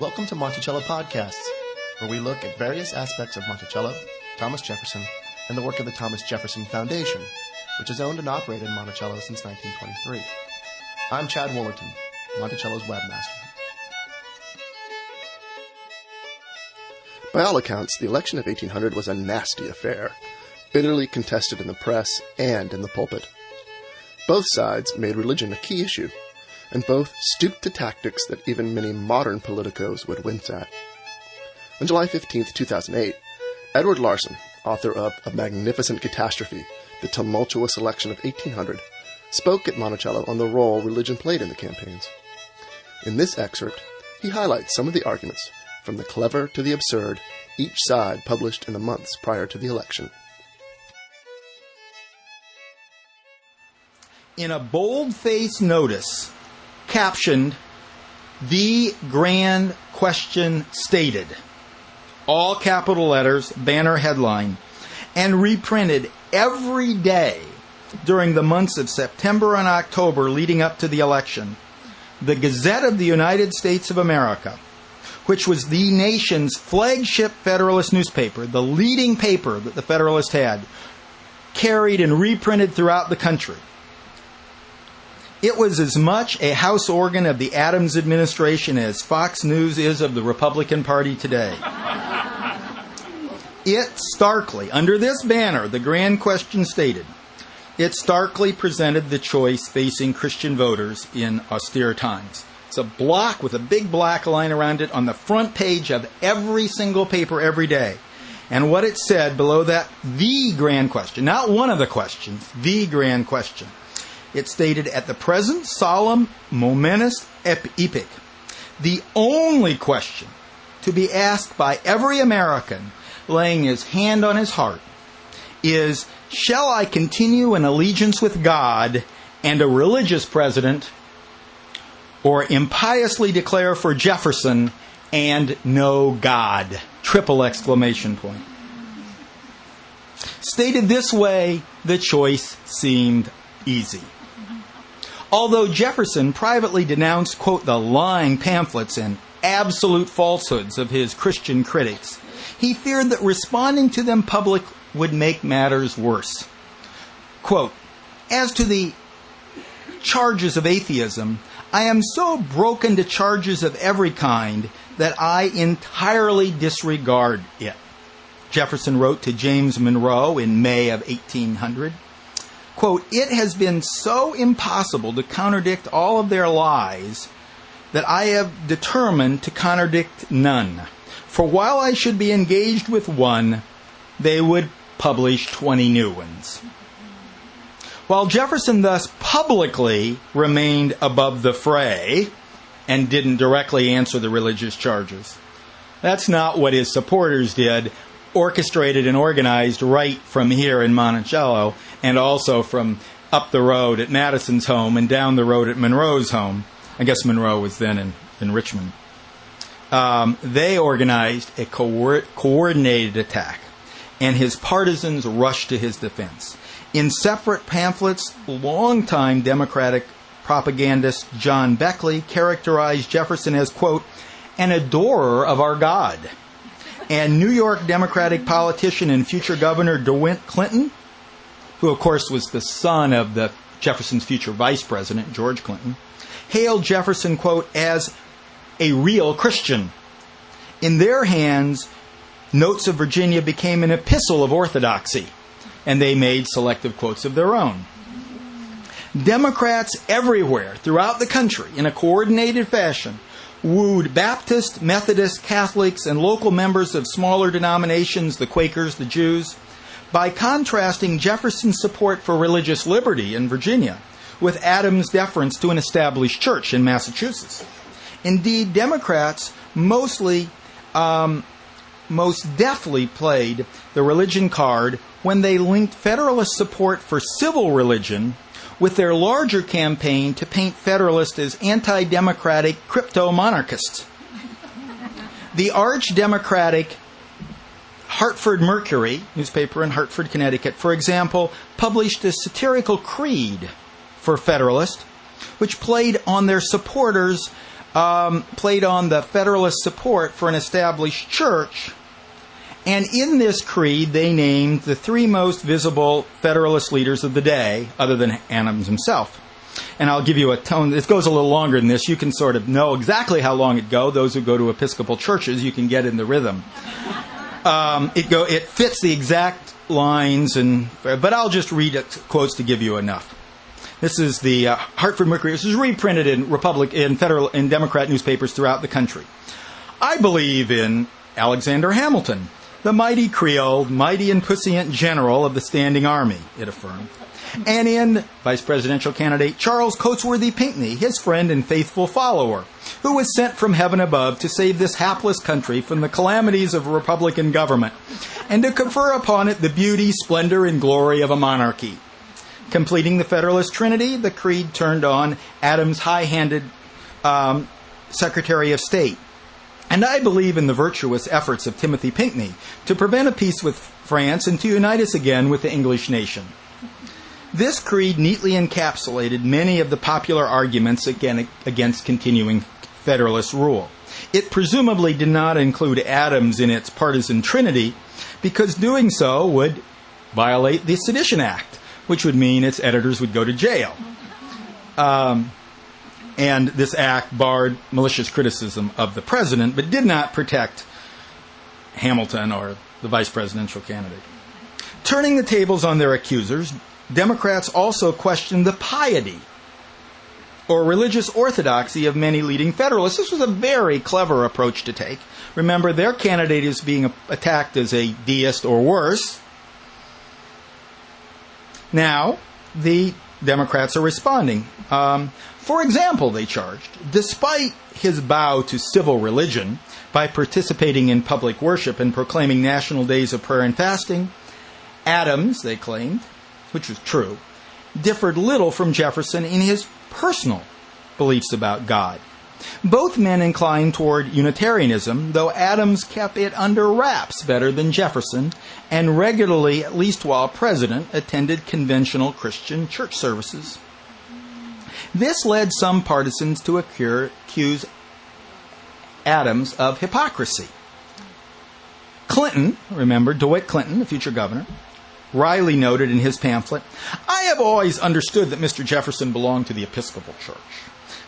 Welcome to Monticello Podcasts, where we look at various aspects of Monticello, Thomas Jefferson, and the work of the Thomas Jefferson Foundation, which is owned and operated in Monticello since 1923. I'm Chad Wollerton, Monticello's webmaster. By all accounts, the election of 1800 was a nasty affair, bitterly contested in the press and in the pulpit. Both sides made religion a key issue, and both stooped to tactics that even many modern politicos would wince at. On July 15, 2008, Edward Larson, author of A Magnificent Catastrophe, The Tumultuous Election of 1800, spoke at Monticello on the role religion played in the campaigns. In this excerpt, he highlights some of the arguments, from the clever to the absurd, each side published in the months prior to the election. In a bold-faced notice captioned, "The Grand Question Stated," all capital letters, banner headline, and reprinted every day during the months of September and October leading up to the election, the Gazette of the United States of America, which was the nation's flagship Federalist newspaper, the leading paper that the Federalist had, carried and reprinted throughout the country. It was as much a house organ of the Adams administration as Fox News is of the Republican Party today. It starkly, under this banner, The Grand Question Stated, it starkly presented the choice facing Christian voters in austere times. It's a block with a big black line around it on the front page of every single paper every day. And what it said below that, the grand question, not one of the questions, the grand question. It stated, at the present solemn, momentous epoch, the only question to be asked by every American laying his hand on his heart is, shall I continue in allegiance with God and a religious president, or impiously declare for Jefferson and no God? Triple exclamation point. Stated this way, the choice seemed easy. Although Jefferson privately denounced, quote, the lying pamphlets and absolute falsehoods of his Christian critics, he feared that responding to them public would make matters worse. Quote, as to the charges of atheism, I am so broken to charges of every kind that I entirely disregard it. Jefferson wrote to James Monroe in May of 1800. Quote, it has been so impossible to contradict all of their lies that I have determined to contradict none. For while I should be engaged with one, they would publish 20 new ones. While Jefferson thus publicly remained above the fray and didn't directly answer the religious charges, that's not what his supporters did, orchestrated and organized right from here in Monticello, and also from up the road at Madison's home and down the road at Monroe's home. I guess Monroe was then in Richmond. They organized a coordinated attack, and his partisans rushed to his defense. In separate pamphlets, longtime Democratic propagandist John Beckley characterized Jefferson as, quote, an adorer of our God. And New York Democratic politician and future Governor DeWitt Clinton, who of course was the son of Jefferson's future vice president, George Clinton, hailed Jefferson, quote, as a real Christian. In their hands, Notes of Virginia became an epistle of orthodoxy, and they made selective quotes of their own. Democrats everywhere throughout the country, in a coordinated fashion, wooed Baptist, Methodist, Catholics, and local members of smaller denominations, the Quakers, the Jews, by contrasting Jefferson's support for religious liberty in Virginia with Adams' deference to an established church in Massachusetts. Indeed, Democrats most deftly played the religion card when they linked Federalist support for civil religion with their larger campaign to paint Federalists as anti-democratic crypto-monarchists. The arch-democratic Hartford Mercury, newspaper in Hartford, Connecticut, for example, published a satirical creed for Federalist, which played on their supporters' played on the Federalist support for an established church. And in this creed, they named the three most visible Federalist leaders of the day, other than Adams himself. And I'll give you a tone. It goes a little longer than this. You can sort of know exactly how long it goes. Those who go to Episcopal churches, you can get in the rhythm. It fits the exact lines, but I'll just read quotes to give you enough. This is the Hartford Mercury. This is reprinted in Democrat newspapers throughout the country. I believe in Alexander Hamilton, the mighty Creole, mighty and puissant general of the standing army, it affirmed. And in vice presidential candidate Charles Cotesworthy Pinckney, his friend and faithful follower, who was sent from heaven above to save this hapless country from the calamities of a republican government and to confer upon it the beauty, splendor, and glory of a monarchy. Completing the Federalist Trinity, the creed turned on Adams' high-handed Secretary of State. And I believe in the virtuous efforts of Timothy Pinckney to prevent a peace with France and to unite us again with the English nation. This creed neatly encapsulated many of the popular arguments against continuing Federalist rule. It presumably did not include Adams in its partisan trinity, because doing so would violate the Sedition Act, which would mean its editors would go to jail. And this act barred malicious criticism of the president, but did not protect Hamilton or the vice presidential candidate. Turning the tables on their accusers, Democrats also questioned the piety or religious orthodoxy of many leading Federalists. This was a very clever approach to take. Remember, their candidate is being attacked as a deist or worse. Now, the Democrats are responding. For example, they charged, despite his bow to civil religion by participating in public worship and proclaiming national days of prayer and fasting, Adams, they claimed, which was true, differed little from Jefferson in his personal beliefs about God. Both men inclined toward Unitarianism, though Adams kept it under wraps better than Jefferson, and regularly, at least while president, attended conventional Christian church services. This led some partisans to accuse Adams of hypocrisy. Clinton, remember, DeWitt Clinton, the future governor, Riley noted in his pamphlet, "I have always understood that Mr. Jefferson belonged to the Episcopal Church.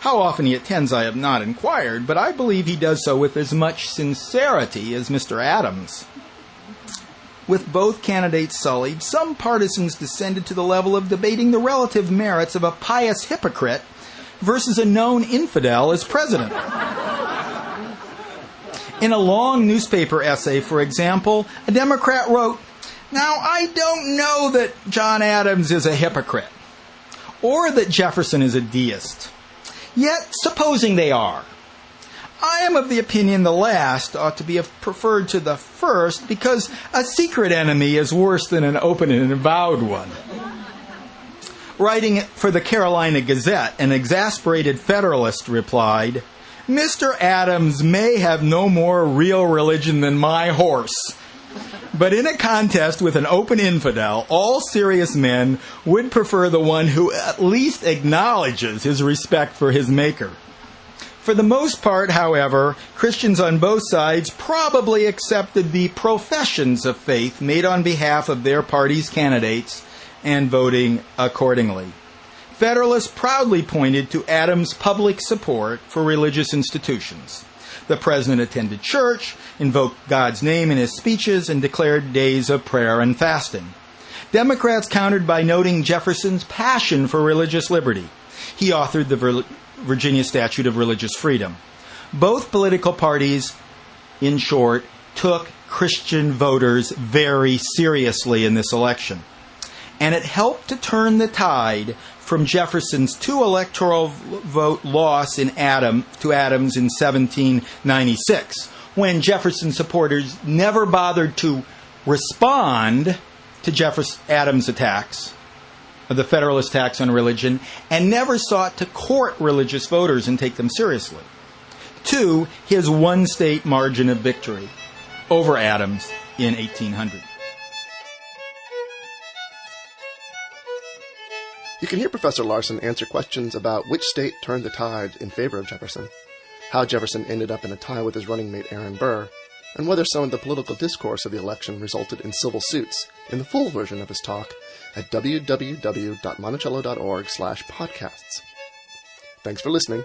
How often he attends I have not inquired, but I believe he does so with as much sincerity as Mr. Adams." With both candidates sullied, some partisans descended to the level of debating the relative merits of a pious hypocrite versus a known infidel as president. In a long newspaper essay, for example, a Democrat wrote, "Now, I don't know that John Adams is a hypocrite, or that Jefferson is a deist. Yet, supposing they are, I am of the opinion the last ought to be preferred to the first, because a secret enemy is worse than an open and avowed one." Writing for the Carolina Gazette, an exasperated Federalist replied, "Mr. Adams may have no more real religion than my horse. But in a contest with an open infidel, all serious men would prefer the one who at least acknowledges his respect for his maker." For the most part, however, Christians on both sides probably accepted the professions of faith made on behalf of their party's candidates and voting accordingly. Federalists proudly pointed to Adams' public support for religious institutions. The president attended church, invoked God's name in his speeches, and declared days of prayer and fasting. Democrats countered by noting Jefferson's passion for religious liberty. He authored the Virginia Statute of Religious Freedom. Both political parties, in short, took Christian voters very seriously in this election. And it helped to turn the tide from Jefferson's 2 electoral vote loss to Adams in 1796, when Jefferson supporters never bothered to respond to Adams' attacks, of the Federalist attacks on religion, and never sought to court religious voters and take them seriously, to his one-state margin of victory over Adams in 1800. You can hear Professor Larson answer questions about which state turned the tide in favor of Jefferson. how Jefferson ended up in a tie with his running mate Aaron Burr, and whether some of the political discourse of the election resulted in civil suits, in the full version of his talk at www.monticello.org/podcasts. Thanks for listening,